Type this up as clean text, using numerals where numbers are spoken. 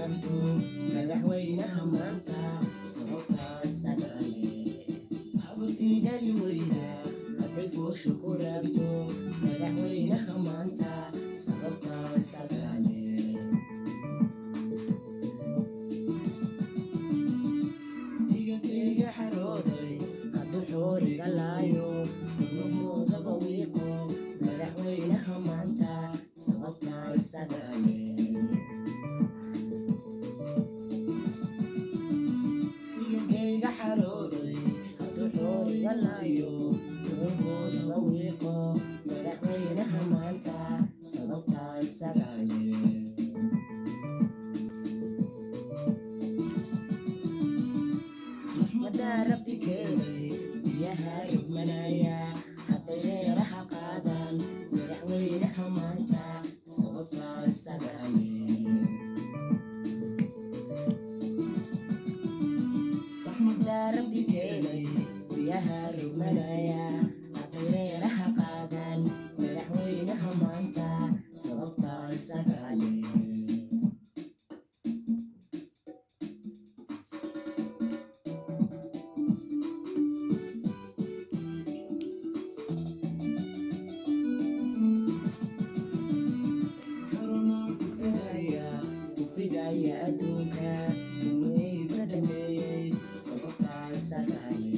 rabto madaxweynaha maanta sababtaas sagaale habtii dhali weyda hadday foosho ku rabto madaxweynaha maanta sababtaas sagaale digagayga xarooday hadduu xooliga laayo wadnahoodaba wiiqo madaxweynaha maanta sababtaas sagaale digagayga xarooday hadduu xooliga laayo wadnahoodaba wiiqo madaxweynaha maanta sababtaas sagaale rabbi keenay biyaha rugmanaya hadday reeraha qaadaan madaxweynaha maanta sababtaas sagaale raxmadaa rabbi keenay biyaha rugmanaya hadday reeraha qaadaan madaxweynaha maanta sababtaas sagaale kufidaya adduunka inuu iga dhameeyey sababtaas sagaale